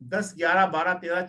10, 11, 12, 13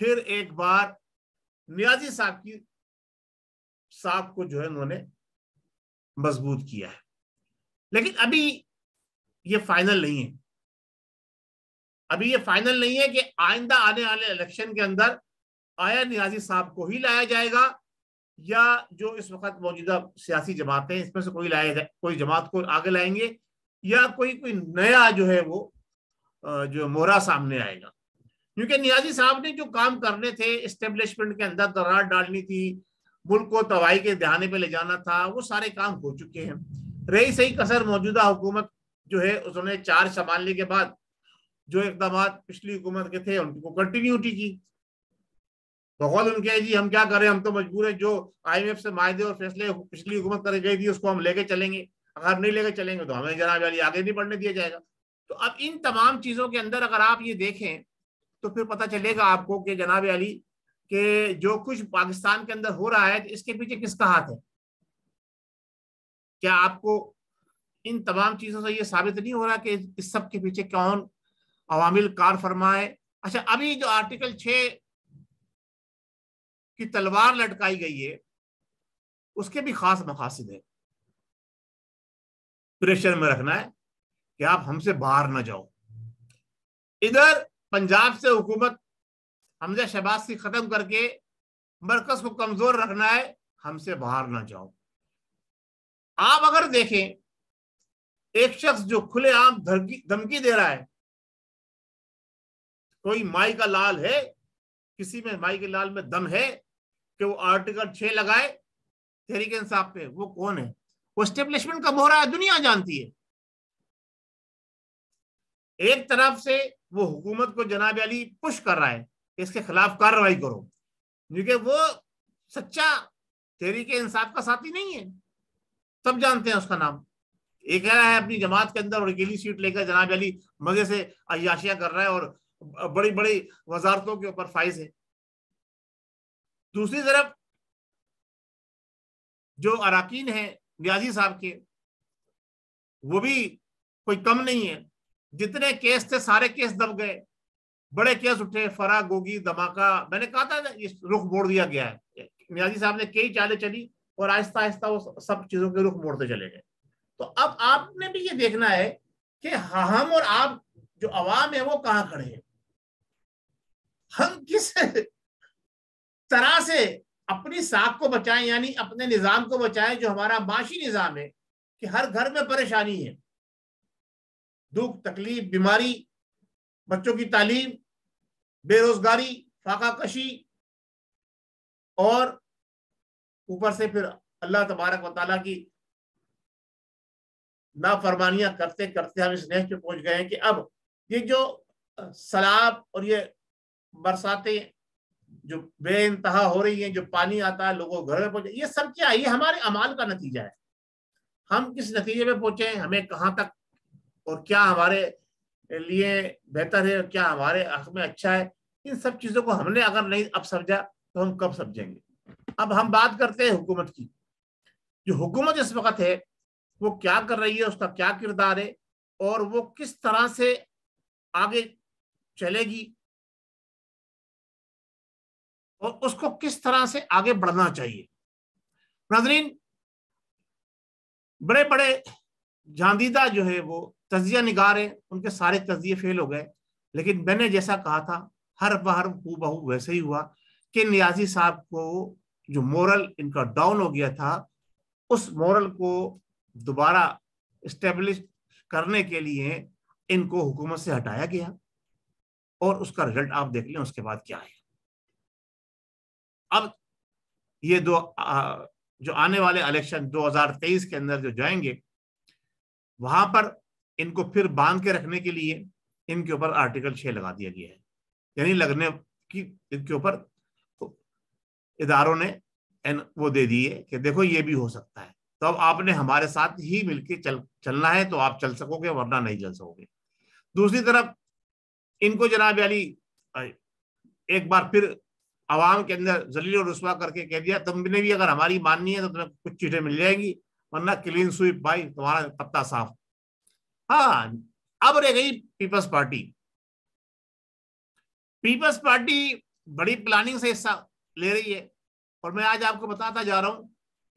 پھر ایک بار نیازی صاحب کو جو ہے انہوں نے مضبوط کیا ہے. لیکن ابھی یہ فائنل نہیں ہے. ابھی یہ فائنل نہیں ہے کہ آئندہ آنے والے الیکشن کے اندر آیا نیازی صاحب کو ہی لایا جائے گا یا جو اس وقت موجودہ سیاسی جماعتیں اس میں سے کوئی جماعت کو آگے لائیں گے یا کوئی نیا جو ہے وہ جو مورا سامنے آئے گا. کیونکہ نیازی صاحب نے جو کام کرنے تھے, اسٹیبلشمنٹ کے اندر درار ڈالنی تھی, ملک کو تباہی کے دہانے پہ لے جانا تھا, وہ سارے کام ہو چکے ہیں. رہی صحیح کسر موجودہ حکومت جو ہے اس نے چارج سنبھالنے کے بعد جو اقدامات پچھلی حکومت کے تھے ان کو کنٹینیوٹی کی. بقول ان کے جی ہم کیا کریں, ہم تو مجبور ہیں, جو آئی ایم ایف سے معاہدے اور فیصلے پچھلی حکومت کر گئی تھی اس کو ہم لے کے چلیں گے, اگر نہیں لے کے چلیں گے تو ہمیں جناب علی آگے نہیں بڑھنے دیا جائے گا. تو اب ان تمام چیزوں کے اندر اگر آپ یہ دیکھیں تو پھر پتہ چلے گا آپ کو کہ جناب علی کہ جو کچھ پاکستان کے اندر ہو رہا ہے اس کے پیچھے کس کا ہاتھ ہے. کیا آپ کو ان تمام چیزوں سے یہ ثابت نہیں ہو رہا کہ اس سب کے پیچھے کون عوامل کار فرما ہے. اچھا, ابھی جو آرٹیکل 6 کی تلوار لٹکائی گئی ہے اس کے بھی خاص مقاصد ہے. پریشر میں رکھنا ہے کہ آپ ہم سے باہر نہ جاؤ. ادھر پنجاب سے حکومت حمزہ شہباز سے ختم کر کے مرکز کو کمزور رکھنا ہے, ہم سے باہر نہ جاؤ. آپ اگر دیکھیں ایک شخص جو کھلے عام دھمکی دے رہا ہے, کوئی مائی کا لال ہے, کسی میں مائی کے لال میں دم ہے کہ وہ آرٹیکل 6 لگائے تحریک انصاف پہ, وہ کون ہے؟ وہ اسٹیبلشمنٹ کا مہرا ہے, دنیا جانتی ہے. ایک طرف سے وہ حکومت کو جناب علی پش کر رہا ہے کہ اس کے خلاف کارروائی کرو, کیونکہ وہ سچا تحریک انصاف کا ساتھی نہیں ہے, سب جانتے ہیں اس کا نام. ایک کہہ رہا ہے اپنی جماعت کے اندر اور اکیلی سیٹ لے کر جناب علی مزے سے عیاشیاں کر رہا ہے اور بڑی بڑی وزارتوں کے اوپر فائز ہے. دوسری طرف جو اراکین ہیں نیازی صاحب کے, وہ بھی کوئی کم نہیں ہے. جتنے کیس تھے سارے کیس دب گئے, بڑے کیس اٹھے, فرا گوگی دھماکہ. میں نے کہا تھا رخ موڑ دیا گیا ہے. نیازی صاحب نے کئی چالیں چلی اور آہستہ آہستہ وہ سب چیزوں کے رخ موڑتے چلے گئے. تو اب آپ نے بھی یہ دیکھنا ہے کہ ہم اور آپ جو عوام ہے وہ کہاں کھڑے ہیں. ہم کس طرح سے اپنی ساکھ کو بچائیں, یعنی اپنے نظام کو بچائیں جو ہمارا معاشی نظام ہے, کہ ہر گھر میں پریشانی ہے, دکھ تکلیف, بیماری, بچوں کی تعلیم, بے روزگاری, فاقہ کشی, اور اوپر سے پھر اللہ تبارک و تعالیٰ کی نافرمانیاں کرتے کرتے ہم اس نیچ پہ پہنچ گئے ہیں کہ اب یہ جو سیلاب اور یہ برساتیں جو بے انتہا ہو رہی ہیں, جو پانی آتا ہے لوگوں گھر میں پہنچے, یہ سب کیا ہے؟ یہ ہمارے اعمال کا نتیجہ ہے. ہم کس نتیجے پہ پہنچے ہیں, ہمیں کہاں تک اور کیا ہمارے لیے بہتر ہے, کیا ہمارے حق میں اچھا ہے, ان سب چیزوں کو ہم نے اگر نہیں اب سمجھا تو ہم کب سمجھیں گے. اب ہم بات کرتے ہیں حکومت کی. جو حکومت اس وقت ہے وہ کیا کر رہی ہے, اس کا کیا کردار ہے, اور وہ کس طرح سے آگے چلے گی, اور اس کو کس طرح سے آگے بڑھنا چاہیے. ناظرین, بڑے بڑے جاندیدہ جو ہے وہ تجزیہ نگار ہیں, ان کے سارے تجزیے فیل ہو گئے. لیکن میں نے جیسا کہا تھا ہر بہر بہو ویسے ہی ہوا کہ نیازی صاحب کو جو مورل ان کا ڈاؤن ہو گیا تھا, اس مورل کو دوبارہ اسٹیبلش کرنے کے لیے ان کو حکومت سے ہٹایا گیا, اور اس کا رزلٹ آپ دیکھ لیں اس کے بعد کیا ہے. اب یہ جو آنے والے الیکشن 2023 کے اندر جو جائیں گے, وہاں پر ان کو پھر باندھ کے رکھنے کے لیے ان کے اوپر آرٹیکل 6 لگا دیا گیا ہے. یعنی لگنے کی ان کے اوپر اداروں نے وہ دے دی ہے کہ دیکھو یہ بھی ہو سکتا ہے, تو اب آپ نے ہمارے ساتھ ہی مل کے چلنا ہے تو آپ چل سکو گے, ورنہ نہیں چل سکو گے. دوسری طرف ان کو جناب علی ایک بار پھر عوام کے اندر ذلیل و رسوا کر کے کہہ دیا تم نے بھی اگر ہماری ماننی ہے تو تمہیں کچھ چیزیں مل جائیں گی, ورنہ کلین سویپ بھائی, تمہارا پتہ صاف. ہاں, اب رہ گئی پیپلز پارٹی. پیپلز پارٹی بڑی پلاننگ سے حصہ لے رہی ہے. اور میں آج آپ کو بتاتا جا رہا ہوں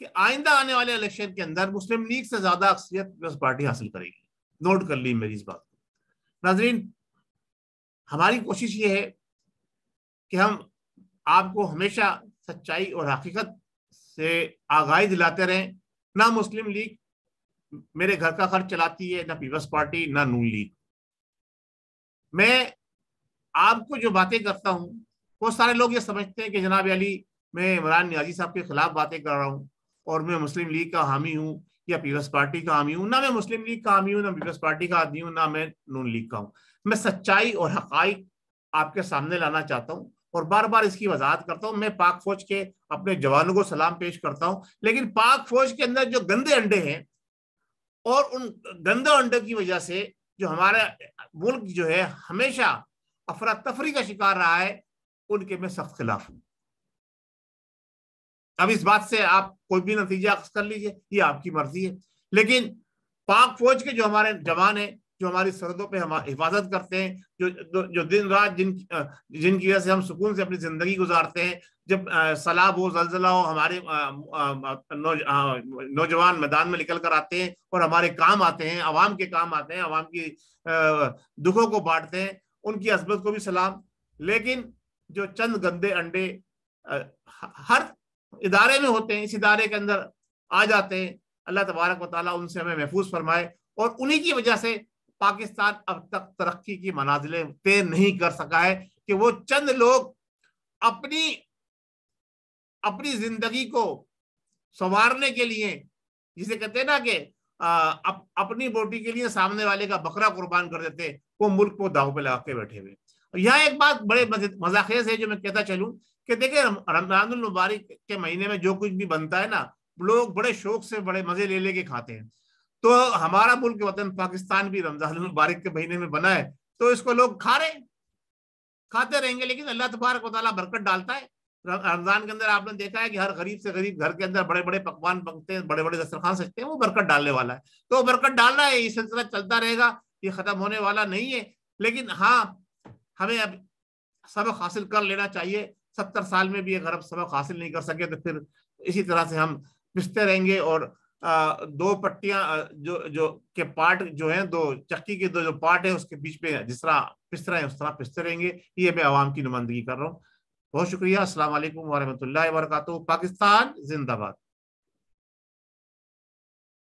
کہ آئندہ آنے والے الیکشن کے اندر مسلم لیگ سے زیادہ اکثریت پیپلز پارٹی حاصل کرے گی. نوٹ کر لی میری اس بات کو. ناظرین، ہماری کوشش یہ ہے کہ ہم آپ کو ہمیشہ سچائی اور حقیقت سے آگاہی دلاتے رہیں. نہ مسلم لیگ میرے گھر کا خرچ چلاتی ہے، نہ پیپلز پارٹی، نہ نون لیگ. میں آپ کو جو باتیں کرتا ہوں، بہت سارے لوگ یہ سمجھتے ہیں کہ جناب علی میں عمران نیازی صاحب کے خلاف باتیں کر رہا ہوں اور میں مسلم لیگ کا حامی ہوں یا پیپلز پارٹی کا حامی ہوں. نہ میں مسلم لیگ کا حامی ہوں، نہ پیپلز پارٹی کا آدمی ہوں، نہ میں نون لیگ کا ہوں. میں سچائی اور حقائق آپ کے سامنے لانا چاہتا ہوں اور بار بار اس کی وضاحت کرتا ہوں. میں پاک فوج کے اپنے جوانوں کو سلام پیش کرتا ہوں، لیکن پاک فوج کے اندر جو گندے انڈے ہیں اور ان گندے انڈے کی وجہ سے جو ہمارا ملک جو ہے ہمیشہ افراتفری کا شکار رہا ہے، ان کے میں سخت خلاف ہوں. اب اس بات سے آپ کوئی بھی نتیجہ اخذ کر لیجئے، یہ آپ کی مرضی ہے. لیکن پاک فوج کے جو ہمارے جوان ہیں، جو ہماری سرحدوں پہ حفاظت کرتے ہیں، جو دن رات جن کی وجہ سے ہم سکون سے اپنی زندگی گزارتے ہیں، جب سیلاب ہو، زلزلہ ہو، ہمارے نوجوان میدان میں نکل کر آتے ہیں اور ہمارے کام آتے ہیں، عوام کے کام آتے ہیں، عوام کی دکھوں کو بانٹتے ہیں، ان کی عظمت کو بھی سلام. لیکن جو چند گندے انڈے ہر ادارے میں ہوتے ہیں، اس ادارے کے اندر آ جاتے ہیں، اللہ تبارک و تعالیٰ ان سے ہمیں محفوظ فرمائے. اور انہی کی وجہ سے پاکستان اب تک ترقی کی منازلیں طے نہیں کر سکا ہے کہ وہ چند لوگ اپنی زندگی کو سنوارنے کے لیے، جسے کہتے ہیں نا کہ اپنی بوٹی کے لیے سامنے والے کا بکرا قربان کر دیتے، وہ ملک کو داؤ پہ لگا کے بیٹھے ہوئے. یہاں ایک بات بڑے مزاخیز ہے جو میں کہتا چلوں کہ دیکھیں رمضان المبارک کے مہینے میں جو کچھ بھی بنتا ہے نا، لوگ بڑے شوق سے بڑے مزے لے کے کھاتے ہیں. تو ہمارا ملک وطن پاکستان بھی رمضان المبارک کے مہینے میں بنا ہے، تو اس کو لوگ کھاتے رہیں گے. لیکن اللہ تبارک و تعالیٰ برکت ڈالتا ہے. رمضان کے اندر آپ نے دیکھا ہے کہ ہر غریب سے غریب گھر کے اندر بڑے بڑے پکوان بنتے ہیں، بڑے بڑے دسترخوان سجتے ہیں، وہ برکت ڈالنے والا ہے. تو وہ برکت ڈالنا ہے، یہ سلسلہ چلتا رہے گا، یہ ختم ہونے والا نہیں ہے. لیکن ہاں، ہمیں اب سبق حاصل کر لینا چاہیے. 70 سال میں بھی اگر ہم سبق حاصل نہیں کر سکے تو پھر اسی طرح سے ہم پستے رہیں گے. اور دو پٹیاں جو کے پارٹ جو ہیں، دو چکی کے جو پارٹ ہیں، اس کے بیچ پہ جس طرح پس رہے ہیں اس طرح پستے رہیں گے. یہ میں عوام کی نمائندگی کر رہا ہوں. بہت شکریہ. السلام علیکم ورحمۃ اللہ وبرکاتہ. پاکستان زندہ باد.